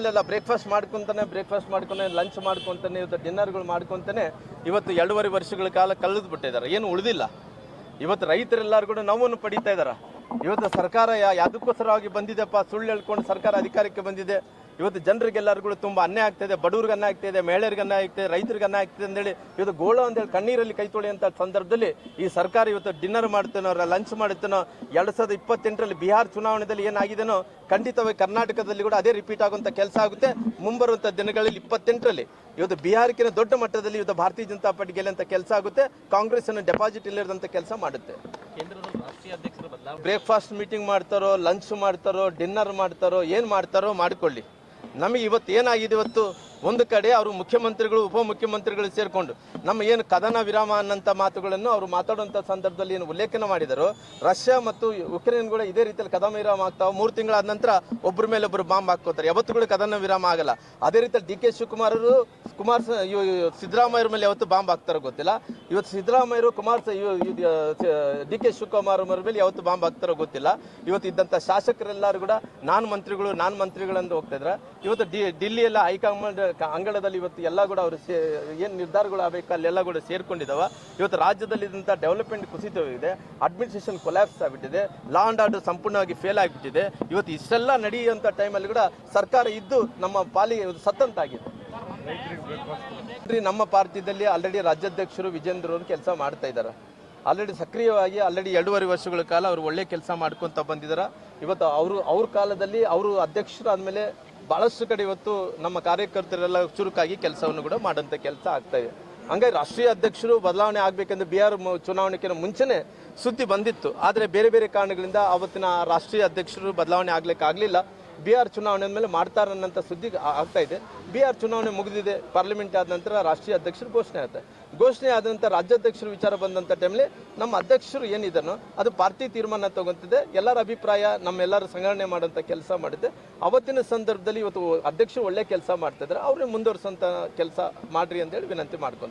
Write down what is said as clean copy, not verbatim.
ಸುಳ್ಳೆಲ್ಲ breakfast ಮಾಡ್ಕೊತಾನೆ lunch ಮಾಡ್ಕೊತಾನೆ ಇವತ್ತು ಡಿನ್ನರ್ಗಳು ಮಾಡ್ಕೊತಾನೆ ಇವತ್ತು 2.5 ವರ್ಷಗಳ ಕಾಲ ಕಳೆದು ಬಿಟ್ಟಿದ್ದಾರೆ. ಏನು ಉಳಿದಿಲ್ಲ. ಇವತ್ತು ರೈತರೆಲ್ಲರೂ ಕೂಡ ನೋವನ್ನು ಪಡೀತಾ ಇದ್ದಾರೆ. ಇವತ್ತು ಸರ್ಕಾರ ಯಾವುದಕ್ಕೋಸ್ಕರವಾಗಿ ಬಂದಿದೆಪ್ಪ, ಸುಳ್ಳು ಹೇಳ್ಕೊಂಡು ಸರ್ಕಾರ ಅಧಿಕಾರಕ್ಕೆ ಬಂದಿದೆ. ಇವತ್ತು ಜನರಿಗೆಲ್ಲರಿಗೂ ತುಂಬ ಅನ್ಯಾಯ ಆಗ್ತಾಯಿದೆ, ಬಡವ್ರಿಗೆ ಅನ್ಯಾಯ ಆಗ್ತಾಯಿದೆ, ಮಹಿಳೆಯರಿಗೆ ಅನ್ಯಾಯ ಆಗ್ತಾಯಿದೆ, ರೈತರಿಗೆ ಅನ್ಯಾಯ ಆಗ್ತದೆ ಅಂತೇಳಿ ಇವತ್ತು ಗೋಳು ಅಂತೇಳಿ ಕಣ್ಣೀರಲ್ಲಿ ಕೈ ತೊಳೆಯುವಂಥ ಸಂದರ್ಭದಲ್ಲಿ ಈ ಸರ್ಕಾರ ಇವತ್ತು ಡಿನ್ನರ್ ಮಾಡ್ತೇನೋ ಲಂಚ್ ಮಾಡುತ್ತೇನೋ 2028ರಲ್ಲಿ ಬಿಹಾರ ಚುನಾವಣೆಯಲ್ಲಿ ಏನಾಗಿದೆನೋ ಖಂಡಿತವಾಗಿ ಕರ್ನಾಟಕದಲ್ಲಿ ಕೂಡ ಅದೇ ರಿಪೀಟ್ ಆಗುವಂಥ ಕೆಲಸ ಆಗುತ್ತೆ. ಮುಂಬರುವಂಥ ದಿನಗಳಲ್ಲಿ 28ರಲ್ಲಿ ಇವತ್ತು ಬಿಹಾರಕ್ಕಿಂತ ದೊಡ್ಡ ಮಟ್ಟದಲ್ಲಿ ಇವತ್ತು ಭಾರತೀಯ ಜನತಾ ಪಾರ್ಟಿ ಗೆಲ್ಲುವಂಥ ಕೆಲಸ ಆಗುತ್ತೆ. ಕಾಂಗ್ರೆಸ್ ಅನ್ನು ಡೆಪಾಸಿಟ್ ಇಲ್ಲದಂಥ ಕೆಲಸ ಮಾಡುತ್ತೆ. ಬ್ರೇಕ್ಫಾಸ್ಟ್ ಮೀಟಿಂಗ್ ಮಾಡ್ತಾರೋ, ಲಂಚ್ ಮಾಡ್ತಾರೋ, ಡಿನ್ನರ್ ಮಾಡ್ತಾರೋ, ಏನು ಮಾಡ್ತಾರೋ ಮಾಡಿಕೊಳ್ಳಿ. ನಮಗೆ ಇವತ್ತು ಏನಾಗಿದೆ, ಇವತ್ತು ಒಂದು ಕಡೆ ಅವರು ಮುಖ್ಯಮಂತ್ರಿಗಳು ಉಪಮುಖ್ಯಮಂತ್ರಿಗಳು ಸೇರಿಕೊಂಡು ನಮ್ಮ ಏನು ಕದನ ವಿರಾಮ ಅನ್ನೋಂಥ ಮಾತುಗಳನ್ನು ಅವರು ಮಾತಾಡುವಂಥ ಸಂದರ್ಭದಲ್ಲಿ ಏನು ಉಲ್ಲೇಖನ ಮಾಡಿದರು. ರಷ್ಯಾ ಮತ್ತು ಯುಕ್ರೇನ್ ಕೂಡ ಇದೇ ರೀತಿಯಲ್ಲಿ ಕದನ ವಿರಾಮ ಆಗ್ತಾವೆ. 3 ತಿಂಗಳಾದ ನಂತರ ಒಬ್ಬರ ಮೇಲೆ ಒಬ್ಬರು ಬಾಂಬ್ ಹಾಕೋತಾರೆ. ಯಾವತ್ತೂ ಕದನ ವಿರಾಮ ಆಗಲ್ಲ. ಅದೇ ರೀತಿಯಲ್ಲಿ ಡಿ ಕೆ ಶಿವಕುಮಾರರು ಸಿದ್ದರಾಮಯ್ಯರ ಮೇಲೆ ಯಾವತ್ತು ಬಾಂಬ್ ಹಾಕ್ತಾರೋ ಗೊತ್ತಿಲ್ಲ. ಇವತ್ತು ಸಿದ್ದರಾಮಯ್ಯರು ಡಿ ಕೆ ಶಿವಕುಮಾರ್ ಮೇಲೆ ಯಾವತ್ತು ಬಾಂಬ್ ಹಾಕ್ತಾರೋ ಗೊತ್ತಿಲ್ಲ. ಇವತ್ತು ಇದ್ದಂಥ ಶಾಸಕರೆಲ್ಲರೂ ಕೂಡ ನಾನು ಮಂತ್ರಿಗಳಂದು ಹೋಗ್ತಾ ಇದ್ದಾರೆ. ಇವತ್ತು ಡಿಲ್ಲಿಯೆಲ್ಲ ಹೈಕಮಾಂಡ್ ಅಂಗಳದಲ್ಲಿ ಇವತ್ತು ಎಲ್ಲ ಕೂಡ ಅವರು ಏನು ನಿರ್ಧಾರಗಳು ಆಗಬೇಕು ಅಲ್ಲೆಲ್ಲ ಕೂಡ ಸೇರ್ಕೊಂಡಿದ್ದಾವ. ಇವತ್ತು ರಾಜ್ಯದಲ್ಲಿ ಇದ್ದಂಥ ಡೆವಲಪ್ಮೆಂಟ್ ಕುಸಿತವಿದೆ, ಅಡ್ಮಿನಿಸ್ಟ್ರೇಷನ್ ಕೊಲ್ಯಾಪ್ಸ್ ಆಗಿಬಿಟ್ಟಿದೆ, ಲಾ ಆ್ಯಂಡ್ ಆರ್ಡರ್ ಸಂಪೂರ್ಣವಾಗಿ ಫೇಲ್ ಆಗಿಬಿಟ್ಟಿದೆ. ಇವತ್ತು ಇಷ್ಟೆಲ್ಲ ನಡೆಯುವಂಥ ಟೈಮಲ್ಲಿ ಕೂಡ ಸರ್ಕಾರ ಇದ್ದು ನಮ್ಮ ಪಾಲಿಗೆ ಸತ್ತಂತಾಗಿದೆ. ನಮ್ಮ ಪಾರ್ಟಿಯಲ್ಲಿ ಆಲ್ರೆಡಿ ರಾಜ್ಯಾಧ್ಯಕ್ಷರು ವಿಜೇಂದ್ರ ಅವರು ಕೆಲಸ ಮಾಡ್ತಾ ಇದ್ದಾರೆ. ಆಲ್ರೆಡಿ ಸಕ್ರಿಯವಾಗಿ 2.5 ವರ್ಷಗಳ ಕಾಲ ಅವರು ಒಳ್ಳೆ ಕೆಲಸ ಮಾಡ್ಕೊತ ಬಂದಿದ್ದಾರೆ. ಇವತ್ತು ಅವ್ರ ಕಾಲದಲ್ಲಿ ಅವರು ಅಧ್ಯಕ್ಷರಾದ್ಮೇಲೆ ಭಾಳಷ್ಟು ಕಡೆ ಇವತ್ತು ನಮ್ಮ ಕಾರ್ಯಕರ್ತರೆಲ್ಲ ಚುರುಕಾಗಿ ಕೆಲಸವನ್ನು ಕೂಡ ಮಾಡೋಂಥ ಕೆಲಸ ಆಗ್ತಾ ಇದೆ. ಹಂಗಾಗಿ ರಾಷ್ಟ್ರೀಯ ಅಧ್ಯಕ್ಷರು ಬದಲಾವಣೆ ಆಗಬೇಕೆಂದು ಬಿಹಾರ್ ಚುನಾವಣೆಗಿಂತ ಮುಂಚೆನೇ ಸುದ್ದಿ ಬಂದಿತ್ತು. ಆದರೆ ಬೇರೆ ಬೇರೆ ಕಾರಣಗಳಿಂದ ಅವತ್ತಿನ ರಾಷ್ಟ್ರೀಯ ಅಧ್ಯಕ್ಷರು ಬದಲಾವಣೆ ಆಗಲಿಕ್ಕಾಗಲಿಲ್ಲ. ಬಿಹಾರ್ ಚುನಾವಣೆ ಮೇಲೆ ಮಾಡ್ತಾರನ್ನಂಥ ಸುದ್ದಿ ಆಗ್ತಾ ಇದೆ. ಬಿಹಾರ್ ಚುನಾವಣೆ ಮುಗಿದಿದೆ, ಪಾರ್ಲಿಮೆಂಟ್ ಆದ ನಂತರ ರಾಷ್ಟ್ರೀಯ ಅಧ್ಯಕ್ಷರು ಘೋಷಣೆ ಆದ ನಂತರ ರಾಜ್ಯಾಧ್ಯಕ್ಷರು ವಿಚಾರ ಬಂದಂಥ ಟೈಮಲ್ಲಿ ನಮ್ಮ ಅಧ್ಯಕ್ಷರು ಏನಿದನೋ ಅದು ಪಾರ್ಟಿ ತೀರ್ಮಾನ ತಗೊಂತಿದೆ. ಎಲ್ಲರ ಅಭಿಪ್ರಾಯ ನಮ್ಮೆಲ್ಲರ ಸಂಘಟನೆ ಮಾಡೋಂಥ ಕೆಲಸ ಮಾಡಿದೆ. ಅವತ್ತಿನ ಸಂದರ್ಭದಲ್ಲಿ ಇವತ್ತು ಅಧ್ಯಕ್ಷರು ಒಳ್ಳೆ ಕೆಲಸ ಮಾಡ್ತಿದ್ದಾರೆ, ಅವ್ರನ್ನ ಮುಂದುವರಿಸೋಂಥ ಕೆಲಸ ಮಾಡ್ರಿ ಅಂತೇಳಿ ವಿನಂತಿ ಮಾಡ್ಕೊಂಡು